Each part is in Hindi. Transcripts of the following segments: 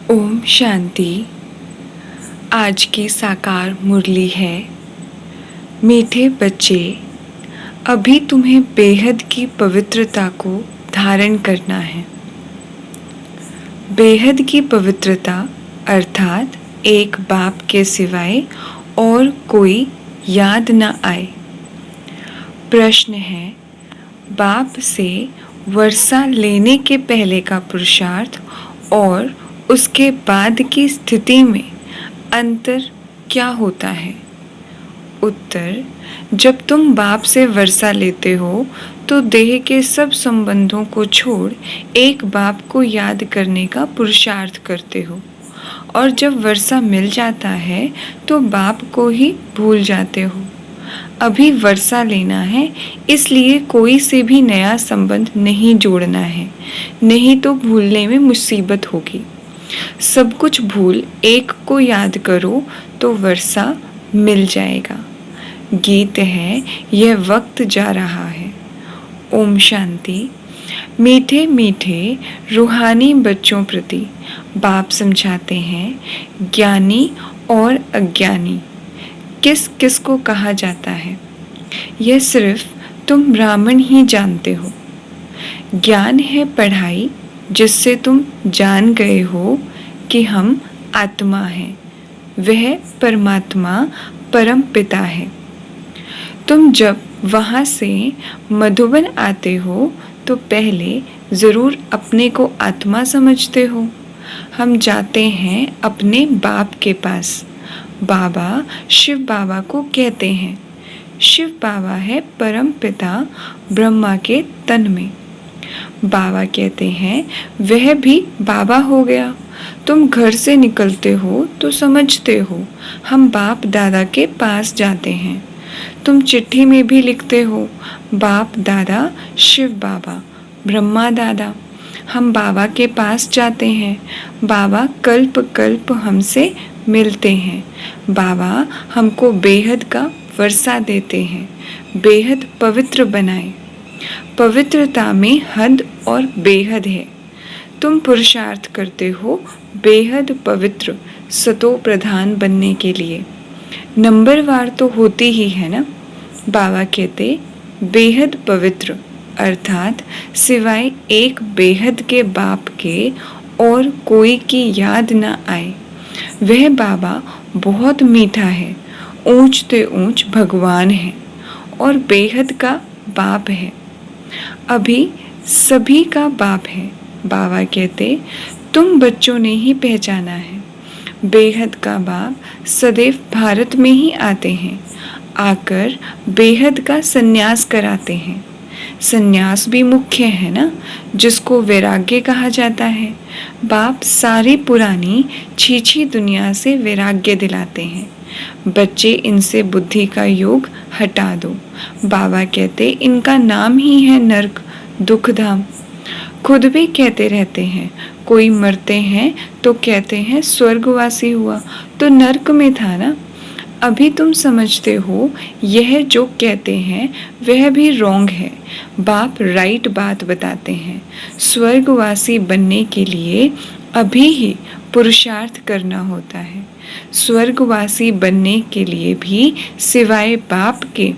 ओम शांति। आज की साकार मुरली है। मीठे बच्चे, अभी तुम्हें बेहद की पवित्रता को धारण करना है। बेहद की पवित्रता अर्थात एक बाप के सिवाय और कोई याद न आए। प्रश्न है, बाप से वर्षा लेने के पहले का पुरुषार्थ और उसके बाद की स्थिति में अंतर क्या होता है? उत्तर, जब तुम बाप से वर्षा लेते हो तो देह के सब संबंधों को छोड़ एक बाप को याद करने का पुरुषार्थ करते हो, और जब वर्षा मिल जाता है तो बाप को ही भूल जाते हो। अभी वर्षा लेना है, इसलिए कोई से भी नया संबंध नहीं जोड़ना है, नहीं तो भूलने में मुसीबत होगी। सब कुछ भूल एक को याद करो तो वर्षा मिल जाएगा। गीत है, यह वक्त जा रहा है। ओम शांति। मीठे मीठे रूहानी बच्चों प्रति बाप समझाते हैं, ज्ञानी और अज्ञानी किस किस को कहा जाता है, यह सिर्फ तुम ब्राह्मण ही जानते हो। ज्ञान है पढ़ाई जिससे तुम जान गए हो कि हम आत्मा हैं, वह परमात्मा परम पिता है। तुम जब वहाँ से मधुबन आते हो तो पहले ज़रूर अपने को आत्मा समझते हो। हम जाते हैं अपने बाप के पास। बाबा शिव बाबा को कहते हैं। शिव बाबा है परम पिता ब्रह्मा के तन में। बाबा कहते हैं, वह भी बाबा हो गया। तुम घर से निकलते हो तो समझते हो हम बाप दादा के पास जाते हैं। तुम चिट्ठी में भी लिखते हो, बाप दादा शिव बाबा ब्रह्मा दादा। हम बाबा के पास जाते हैं। बाबा कल्प कल्प हमसे मिलते हैं। बाबा हमको बेहद का वर्षा देते हैं, बेहद पवित्र बनाए। पवित्रता में हद और बेहद है। तुम पुरुषार्थ करते हो बेहद पवित्र सतो प्रधान बनने के लिए। नंबरवार तो होती ही है ना। बाबा कहते बेहद पवित्र अर्थात सिवाय एक बेहद के बाप के और कोई की याद न आए। वह बाबा बहुत मीठा है, ऊंच ते ऊंच भगवान है और बेहद का बाप है। अभी सभी का बाप है। बाबा कहते तुम बच्चों ने ही पहचाना है। बेहद का बाप सदैव भारत में ही आते हैं, आकर बेहद का सन्यास कराते हैं। सन्यास भी मुख्य है ना, जिसको वैराग्य कहा जाता है। बाप सारी पुरानी छीछी दुनिया से वैराग्य दिलाते हैं। बच्चे, इनसे बुद्धि का योग हटा दो। बाबा कहते इनका नाम ही है नरक, दुखधाम। खुद भी कहते रहते हैं, कोई मरते हैं तो कहते हैं स्वर्गवासी हुआ, तो नरक में था ना। अभी तुम समझते हो यह जो कहते हैं वह भी रॉन्ग है। बाप राइट बात बताते हैं। स्वर्गवासी बनने के लिए अभी ही पुरुषार्थ करना होता है। स्वर्गवासी बनने के लिए भी सिवाय बाप के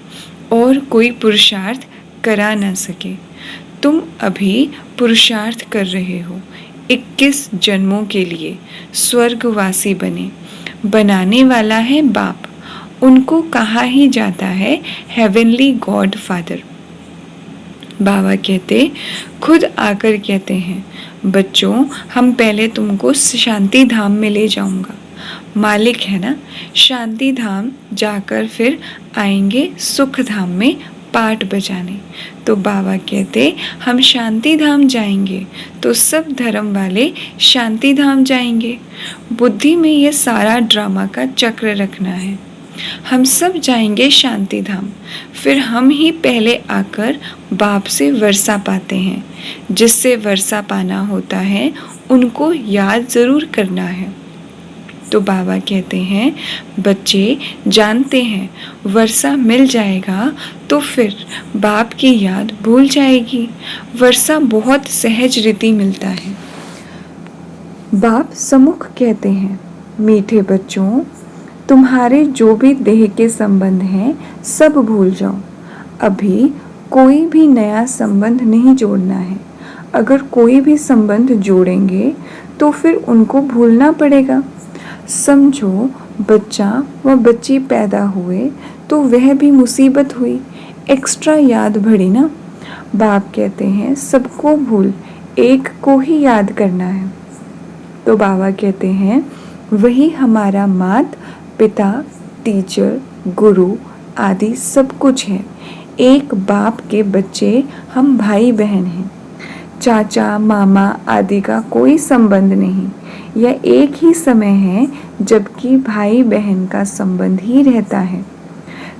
और कोई पुरुषार्थ करा न सके। तुम अभी पुरुषार्थ कर रहे हो 21 जन्मों के लिए स्वर्गवासी बनाने वाला है बाप। उनको कहा ही जाता है हेवनली गॉड फादर। बाबा कहते खुद आकर कहते हैं, बच्चों हम पहले तुमको शांति धाम में ले जाऊंगा। मालिक है ना, शांति धाम जाकर फिर आएंगे सुख धाम में पाठ बजाने। तो बाबा कहते हम शांति धाम जाएंगे तो सब धर्म वाले शांति धाम जाएंगे। बुद्धि में ये सारा ड्रामा का चक्र रखना है। हम सब जाएंगे शांति धाम, फिर हम ही पहले आकर बाप से वर्षा पाते हैं। जिससे वर्षा पाना होता है उनको याद ज़रूर करना है। तो बाबा कहते हैं बच्चे जानते हैं वर्षा मिल जाएगा तो फिर बाप की याद भूल जाएगी। वर्षा बहुत सहज रीति मिलता है। बाप सम्मुख कहते हैं, मीठे बच्चों, तुम्हारे जो भी देह के संबंध हैं सब भूल जाओ। अभी कोई भी नया संबंध नहीं जोड़ना है। अगर कोई भी संबंध जोड़ेंगे तो फिर उनको भूलना पड़ेगा। समझो, बच्चा व बच्ची पैदा हुए तो वह भी मुसीबत हुई, एक्स्ट्रा याद बढ़ी ना। बाप कहते हैं सबको भूल, एक को ही याद करना है। तो बाबा कहते हैं वही हमारा मात पिता, टीचर, गुरु आदि सब कुछ है। एक बाप के बच्चे हम भाई बहन हैं। चाचा मामा आदि का कोई संबंध नहीं। यह एक ही समय है जबकि भाई बहन का संबंध ही रहता है।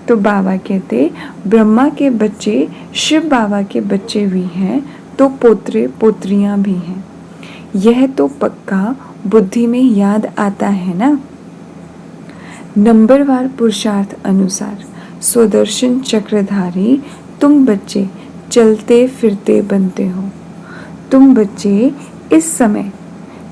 तो बाबा कहते ब्रह्मा के बच्चे शिव बाबा के बच्चे भी हैं, तो पोत्रे पोत्रियां भी हैं। यह तो पक्का बुद्धि में याद आता है ना। नंबरवार पुरुषार्थ अनुसार स्वदर्शन चक्रधारी तुम बच्चे चलते फिरते बनते हो। तुम बच्चे इस समय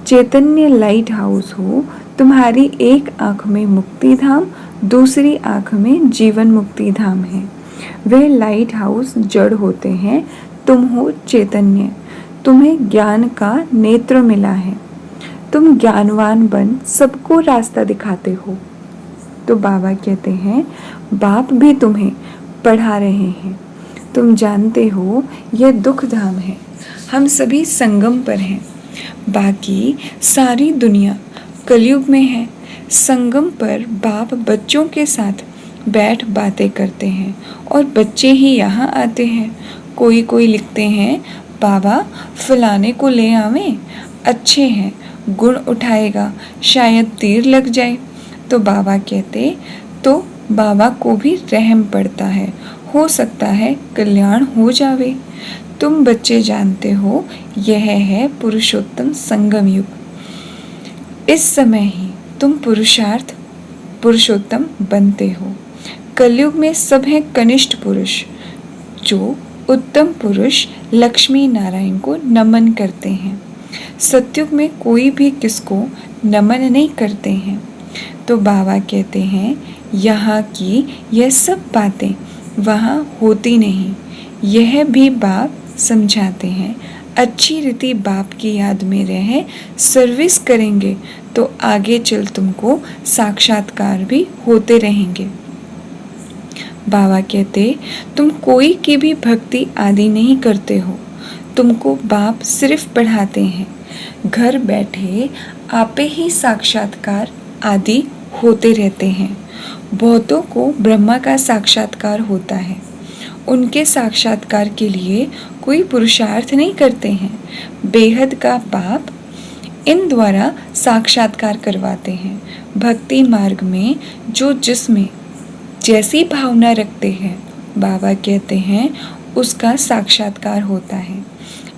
चैतन्य लाइट हाउस हो। तुम्हारी एक आंख में मुक्ति धाम, दूसरी आंख में जीवन मुक्ति धाम है। वह लाइट हाउस जड़ होते हैं, तुम हो चैतन्य। तुम्हें ज्ञान का नेत्र मिला है। तुम ज्ञानवान बन सबको रास्ता दिखाते हो। तो बाबा कहते हैं बाप भी तुम्हें पढ़ा रहे हैं। तुम जानते हो यह दुख धाम है, हम सभी संगम पर हैं। बाकी सारी दुनिया कलयुग में है। संगम पर बाप बच्चों के साथ बैठ बातें करते हैं और बच्चे ही यहाँ आते हैं। कोई कोई लिखते हैं बाबा फलाने को ले आवें, अच्छे हैं, गुण उठाएगा, शायद तीर लग जाए। तो बाबा कहते तो बाबा को भी रहम पड़ता है, हो सकता है कल्याण हो जावे। तुम बच्चे जानते हो यह है पुरुषोत्तम संगम युग। इस समय ही तुम पुरुषोत्तम बनते हो। कलयुग में सब हैं कनिष्ठ पुरुष, जो उत्तम पुरुष लक्ष्मी नारायण को नमन करते हैं। सतयुग में कोई भी किसको नमन नहीं करते हैं। तो बाबा कहते हैं यहाँ की यह सब बातें वहाँ होती नहीं। यह भी बाप समझाते हैं। अच्छी रीति बाप की याद में रहे, सर्विस करेंगे तो आगे चल तुमको साक्षात्कार भी होते रहेंगे। बाबा कहते तुम कोई की भी भक्ति आदि नहीं करते हो, तुमको बाप सिर्फ पढ़ाते हैं। घर बैठे आपे ही साक्षात्कार आदि होते रहते हैं। बहुतों को ब्रह्मा का साक्षात्कार होता है। उनके साक्षात्कार के लिए कोई पुरुषार्थ नहीं करते हैं। बेहद का बाप इन द्वारा साक्षात्कार करवाते हैं। भक्ति मार्ग में जो जिसमें जैसी भावना रखते हैं, बाबा कहते हैं उसका साक्षात्कार होता है।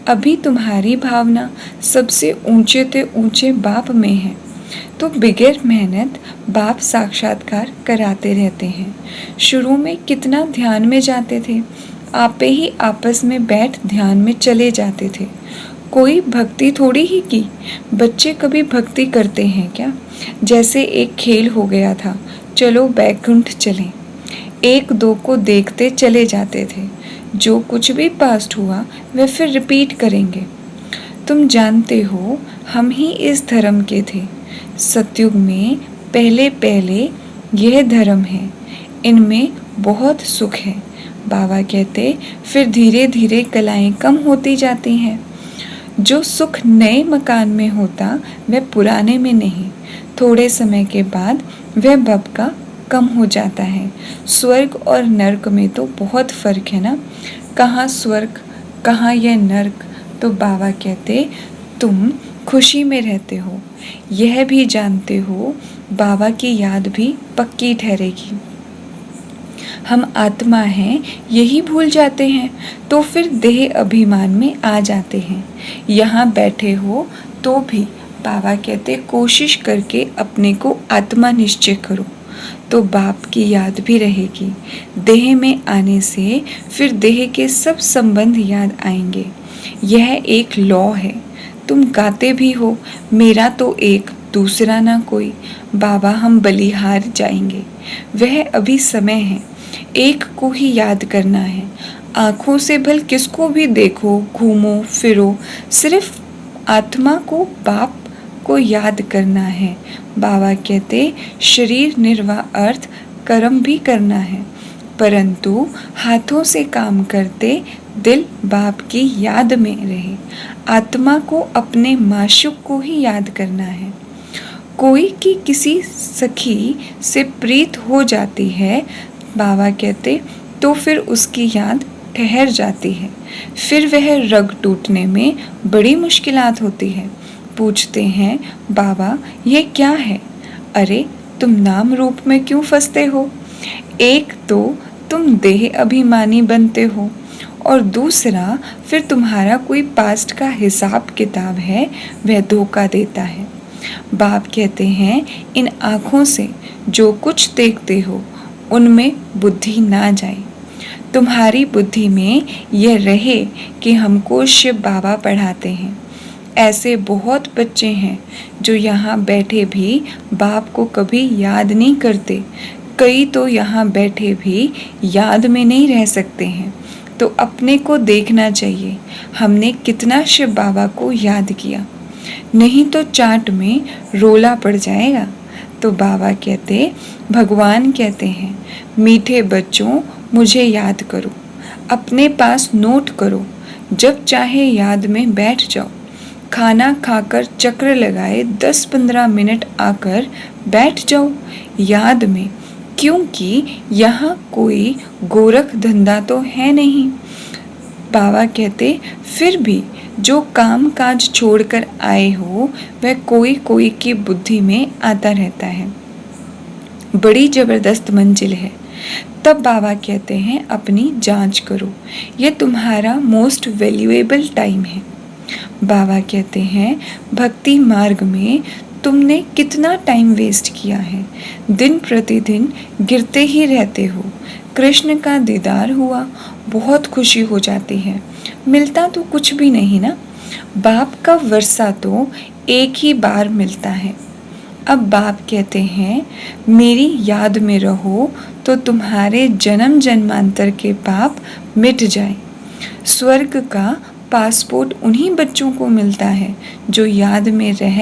अभी तुम्हारी भावना सबसे ऊंचे ते ऊंचे बाप में है, तो बगैर मेहनत बाप साक्षात्कार कराते रहते हैं। शुरू में कितना ध्यान में जाते थे, आपे ही आपस में बैठ ध्यान में चले जाते थे। कोई भक्ति थोड़ी ही की। बच्चे कभी भक्ति करते हैं क्या? जैसे एक खेल हो गया था, चलो बैकुंठ चलें। एक दो को देखते चले जाते थे। जो कुछ भी पास्ट हुआ वह फिर रिपीट करेंगे। तुम जानते हो हम ही इस धर्म के थे। सतयुग में पहले पहले यह धर्म है, इनमें बहुत सुख है। बाबा कहते फिर धीरे धीरे कलाएं कम होती जाती हैं। जो सुख नए मकान में होता वह पुराने में नहीं। थोड़े समय के बाद वह बबका कम हो जाता है। स्वर्ग और नर्क में तो बहुत फर्क है ना। कहाँ स्वर्ग, कहाँ यह नर्क। तो बाबा कहते तुम खुशी में रहते हो, यह भी जानते हो बाबा की याद भी पक्की ठहरेगी। हम आत्मा हैं यही भूल जाते हैं, तो फिर देह अभिमान में आ जाते हैं। यहाँ बैठे हो तो भी बाबा कहते कोशिश करके अपने को आत्मा निश्चय करो, तो बाप की याद भी रहेगी। देह में आने से फिर देह के सब संबंध याद आएंगे। यह एक लॉ है, तुम गाते भी हो, मेरा तो एक दूसरा ना कोई, बाबा हम बलिहार जाएंगे। वह अभी समय है, एक को ही याद करना है। आँखों से भल किसको भी देखो, घूमो फिरो, सिर्फ आत्मा को, बाप को याद करना है। बाबा कहते शरीर निर्वाह अर्थ कर्म भी करना है, परंतु हाथों से काम करते दिल बाप की याद में रहे। आत्मा को अपने माशूक को ही याद करना है। कोई की किसी सखी से प्रीत हो जाती है, बाबा कहते, तो फिर उसकी याद ठहर जाती है। फिर वह रग टूटने में बड़ी मुश्किलात होती है। पूछते हैं, बाबा ये क्या है? अरे तुम नाम रूप में क्यों फंसते हो? एक तो तुम देह अभिमानी बनते हो, और दूसरा फिर तुम्हारा कोई पास्ट का हिसाब किताब है, वह धोखा देता है। बाप कहते हैं इन आँखों से जो कुछ देखते हो उनमें बुद्धि ना जाए। तुम्हारी बुद्धि में यह रहे कि हमको शिव बाबा पढ़ाते हैं। ऐसे बहुत बच्चे हैं जो यहाँ बैठे भी बाप को कभी याद नहीं करते। कई तो यहाँ बैठे भी याद में नहीं रह सकते हैं। तो अपने को देखना चाहिए, हमने कितना शिव बाबा को याद किया, नहीं तो चाट में रोला पड़ जाएगा। तो बाबा कहते, भगवान कहते हैं, मीठे बच्चों मुझे याद करो, अपने पास नोट करो, जब चाहे याद में बैठ जाओ। खाना खाकर चक्र लगाए 10-15 मिनट आकर बैठ जाओ याद में, क्योंकि यहाँ कोई गोरख धंधा तो है नहीं। बाबा कहते फिर भी जो काम काज छोड़कर आए हो वह कोई कोई की बुद्धि में आता रहता है। बड़ी जबरदस्त मंजिल है। तब बाबा कहते हैं अपनी जांच करो, यह तुम्हारा मोस्ट वैल्यूएबल टाइम है। बाबा कहते हैं भक्ति मार्ग में तुमने कितना टाइम वेस्ट किया है, दिन प्रतिदिन गिरते ही रहते हो। कृष्ण का दीदार हुआ, बहुत खुशी हो जाती है, मिलता तो कुछ भी नहीं ना। बाप का वर्षा तो एक ही बार मिलता है। अब बाप कहते हैं मेरी याद में रहो तो तुम्हारे जन्म जन्मांतर के पाप मिट जाए। स्वर्ग का पासपोर्ट उन्हीं बच्चों को मिलता है जो याद में रह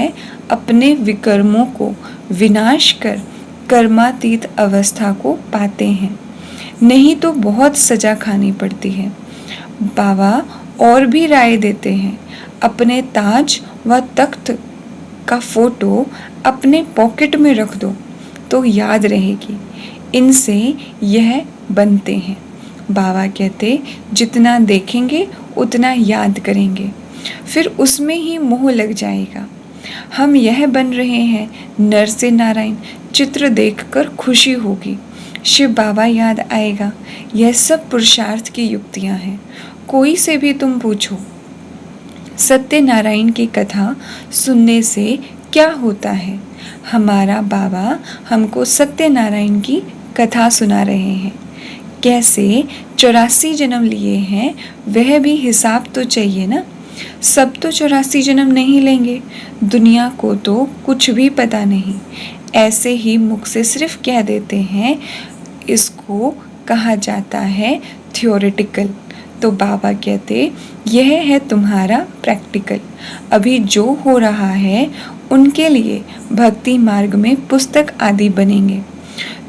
अपने विकर्मों को विनाश कर कर्मातीत अवस्था को पाते हैं, नहीं तो बहुत सजा खानी पड़ती है। बाबा और भी राय देते हैं, अपने ताज व तख्त का फोटो अपने पॉकेट में रख दो तो याद रहेगी। इनसे यह बनते हैं। बाबा कहते जितना देखेंगे उतना याद करेंगे, फिर उसमें ही मोह लग जाएगा। हम यह बन रहे हैं, नर से नारायण चित्र देखकर खुशी होगी, शिव बाबा याद आएगा। यह सब पुरुषार्थ की युक्तियां हैं। कोई से भी तुम पूछो सत्यनारायण की कथा सुनने से क्या होता है, हमारा बाबा हमको सत्यनारायण की कथा सुना रहे हैं। कैसे 84 जन्म लिए हैं, वह भी हिसाब तो चाहिए ना। सब तो 84 जन्म नहीं लेंगे, दुनिया को तो कुछ भी पता नहीं, ऐसे ही मुख से सिर्फ कह देते हैं। इसको कहा जाता है थियोरेटिकल। तो बाबा कहते यह है तुम्हारा प्रैक्टिकल। अभी जो हो रहा है उनके लिए भक्ति मार्ग में पुस्तक आदि बनेंगे।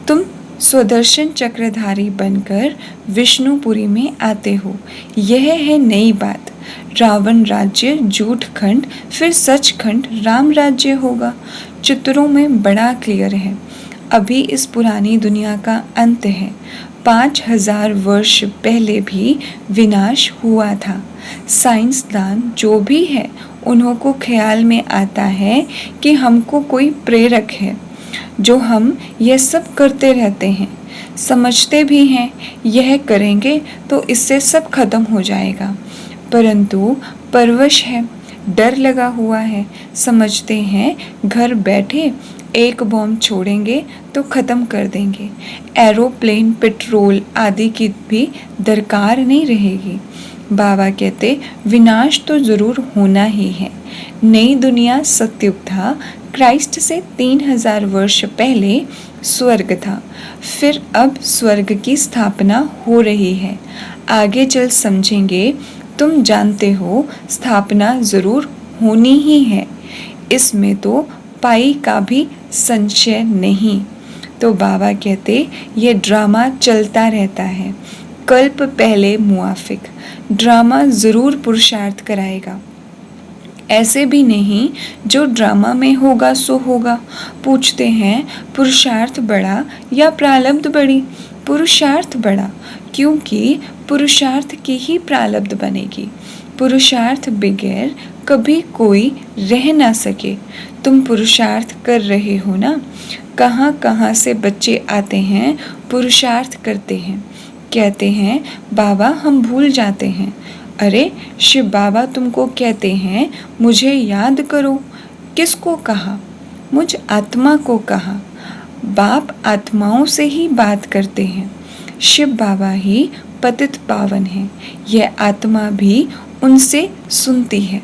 तुम स्वदर्शन चक्रधारी बनकर विष्णुपुरी में आते हो, यह है नई बात। रावण राज्य झूठ खंड, फिर सच खंड राम राज्य होगा। चित्रों में बड़ा क्लियर है। अभी इस पुरानी दुनिया का अंत है। 5000 वर्ष पहले भी विनाश हुआ था। साइंसदान जो भी है उन्हों को ख्याल में आता है कि हमको कोई प्रेरक है जो हम यह सब करते रहते हैं। समझते भी हैं यह करेंगे तो इससे सब खत्म हो जाएगा, परंतु परवश है, डर लगा हुआ है। समझते हैं घर बैठे एक बॉम्ब छोड़ेंगे तो ख़त्म कर देंगे, एरोप्लेन पेट्रोल आदि की भी दरकार नहीं रहेगी। बाबा कहते विनाश तो ज़रूर होना ही है। नई दुनिया सतयुग था, क्राइस्ट से 3000 वर्ष पहले स्वर्ग था, फिर अब स्वर्ग की स्थापना हो रही है। आगे चल समझेंगे। तुम जानते हो स्थापना ज़रूर होनी ही है, इसमें तो पाई का भी संशय नहीं। तो बाबा कहते ये ड्रामा चलता रहता है, कल्प पहले मुआफिक। ड्रामा ज़रूर पुरुषार्थ कराएगा, ऐसे भी नहीं जो ड्रामा में होगा सो होगा। पूछते हैं पुरुषार्थ बड़ा या प्रारब्ध बड़ी? पुरुषार्थ बड़ा, क्योंकि पुरुषार्थ की ही प्रारब्ध बनेगी। पुरुषार्थ बगैर कभी कोई रह ना सके। तुम पुरुषार्थ कर रहे हो ना? कहाँ कहाँ से बच्चे आते हैं, पुरुषार्थ करते हैं, कहते हैं बाबा हम भूल जाते हैं। अरे शिव बाबा तुमको कहते हैं मुझे याद करो। किसको कहा? मुझ आत्मा को कहा। बाप आत्माओं से ही बात करते हैं। शिव बाबा ही पतित पावन हैं, यह आत्मा भी उनसे सुनती है।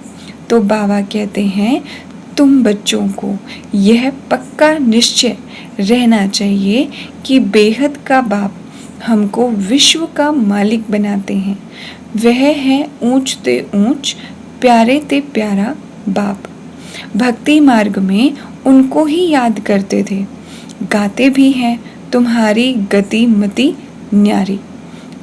तो बाबा कहते हैं तुम बच्चों को यह पक्का निश्चय रहना चाहिए कि बेहद का बाप हमको विश्व का मालिक बनाते हैं। वह है ऊंच ते ऊंच, प्यारे ते प्यारा बाप। भक्ति मार्ग में उनको ही याद करते थे, गाते भी हैं तुम्हारी गति मति न्यारी।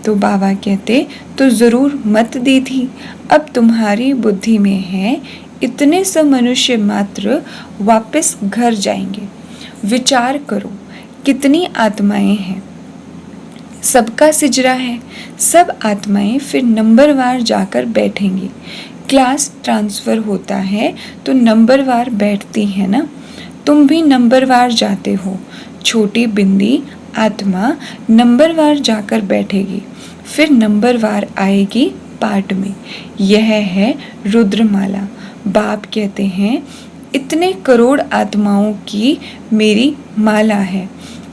तो बाबा कहते तो ज़रूर मत दी थी, अब तुम्हारी बुद्धि में है इतने सब मनुष्य मात्र वापस घर जाएंगे। विचार करो कितनी आत्माएं हैं, सबका सिजरा है। सब आत्माएं फिर नंबरवार जाकर बैठेंगी। क्लास ट्रांसफ़र होता है तो नंबरवार बैठती है ना, तुम भी नंबरवार जाते हो। छोटी बिंदी आत्मा नंबरवार जाकर बैठेगी, फिर नंबरवार आएगी पाठ में। यह है रुद्रमाला। बाप कहते हैं इतने करोड़ आत्माओं की मेरी माला है,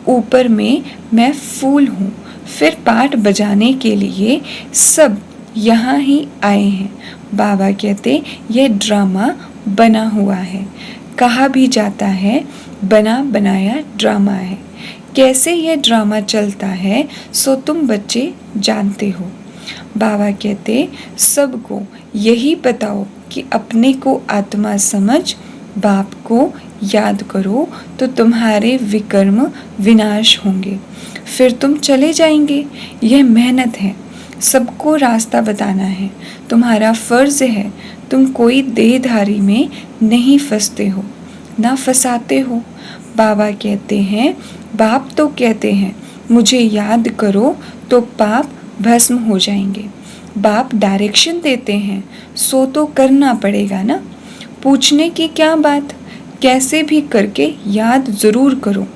ऊपर में मैं फूल हूँ। फिर पाठ बजाने के लिए सब यहाँ ही आए हैं। बाबा कहते यह ड्रामा बना हुआ है। कहा भी जाता है बना बनाया ड्रामा है। कैसे यह ड्रामा चलता है सो तुम बच्चे जानते हो। बाबा कहते सबको यही बताओ कि अपने को आत्मा समझ बाप को याद करो तो तुम्हारे विकर्म विनाश होंगे, फिर तुम चले जाएंगे। यह मेहनत है, सबको रास्ता बताना है, तुम्हारा फर्ज है। तुम कोई देहधारी में नहीं फंसते हो ना फंसाते हो। बाबा कहते हैं बाप तो कहते हैं मुझे याद करो तो पाप भस्म हो जाएंगे। बाप डायरेक्शन देते हैं सो तो करना पड़ेगा ना। पूछने की क्या बात, कैसे भी करके याद ज़रूर करो।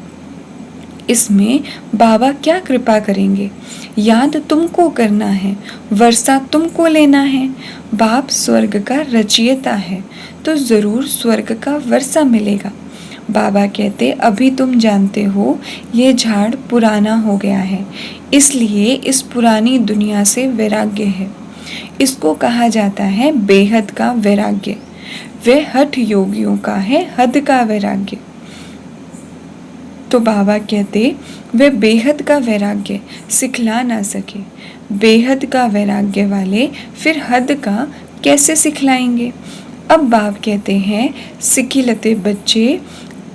इसमें बाबा क्या कृपा करेंगे? याद तुमको करना है, वर्षा तुमको लेना है। बाप स्वर्ग का रचयिता है तो ज़रूर स्वर्ग का वर्षा मिलेगा। बाबा कहते अभी तुम जानते हो ये झाड़ पुराना हो गया है, इसलिए इस पुरानी दुनिया से वैराग्य है। इसको कहा जाता है बेहद का वैराग्य। वह हठ योगियों का है हद का वैराग्य। तो बाबा कहते वे बेहद का वैराग्य सिखला ना सके। बेहद का वैराग्य वाले फिर हद का कैसे सिखलाएंगे? अब बाप कहते हैं सिखिलते बच्चे,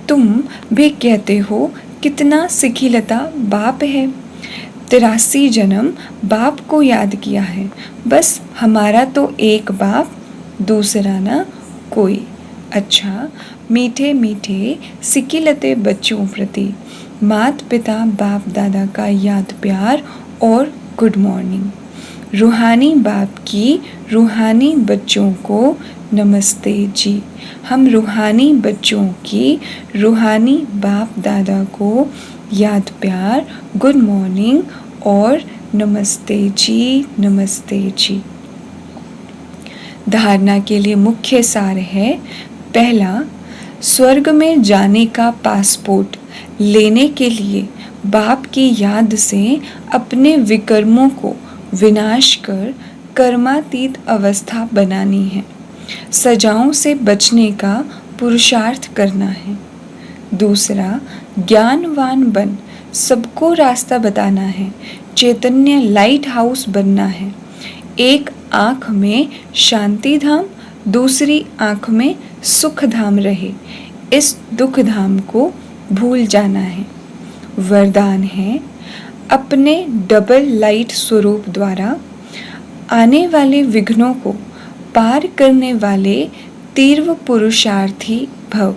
तुम भी कहते हो कितना सिखिलता बाप है। 83 जन्म बाप को याद किया है, बस हमारा तो एक बाप, दूसरा ना कोई। अच्छा मीठे मीठे सिकिलते बच्चों प्रति माता पिता बाप दादा का याद प्यार और गुड मॉर्निंग। रूहानी बाप की रूहानी बच्चों को नमस्ते जी। हम रूहानी बच्चों की रूहानी बाप दादा को याद प्यार, गुड मॉर्निंग और नमस्ते जी, नमस्ते जी। धारणा के लिए मुख्य सार है, पहला, स्वर्ग में जाने का पासपोर्ट लेने के लिए बाप की याद से अपने विकर्मों को विनाश कर कर्मातीत अवस्था बनानी है। सजाओं से बचने का पुरुषार्थ करना है। दूसरा, ज्ञानवान बन सबको रास्ता बताना है। चैतन्य लाइट हाउस बनना है। एक आँख में शांति धाम, दूसरी आँख में सुख धाम रहे। इस दुख धाम को भूल जाना है। वरदान है, अपने डबल लाइट स्वरूप द्वारा आने वाले विघ्नों को पार करने वाले तीव्र पुरुषार्थी भव।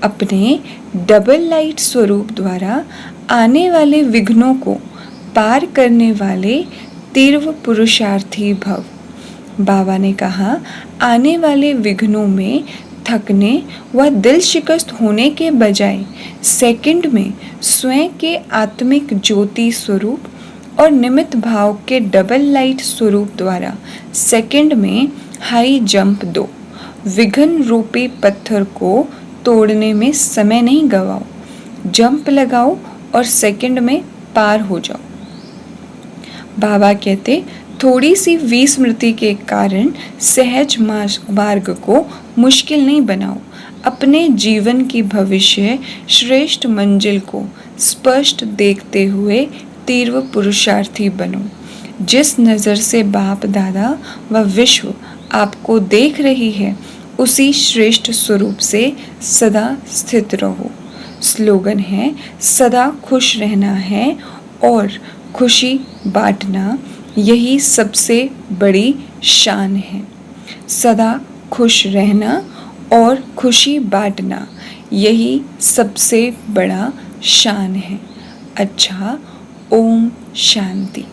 अपने डबल लाइट स्वरूप द्वारा आने वाले विघ्नों को पार करने वाले तीव्र पुरुषार्थी भव। बाबा ने कहा, आने वाले विघ्नों में थकने व दिल शिकस्त होने के बजाय सेकंड में स्वयं के आत्मिक ज्योति स्वरूप और निमित्त भाव के डबल लाइट स्वरूप द्वारा सेकंड में हाई जंप दो। विघ्न रूपी पत्थर को तोड़ने में समय नहीं गवाओ। जंप लगाओ और सेकंड में पार हो जाओ। बाबा कहते, थोड़ी सी विस्मृति के कारण सहज मार्ग को मुश्किल नहीं बनाओ। अपने जीवन की भविष्य श्रेष्ठ मंजिल को स्पष्ट देखते हुए तीव्र पुरुषार्थी बनो। जिस नज़र से बाप दादा व विश्व आपको देख रही है, उसी श्रेष्ठ स्वरूप से सदा स्थित रहो। स्लोगन है, सदा खुश रहना है और खुशी बांटना, यही सबसे बड़ी शान है। सदा खुश रहना और खुशी बांटना, यही सबसे बड़ा शान है। अच्छा, ओम शांति।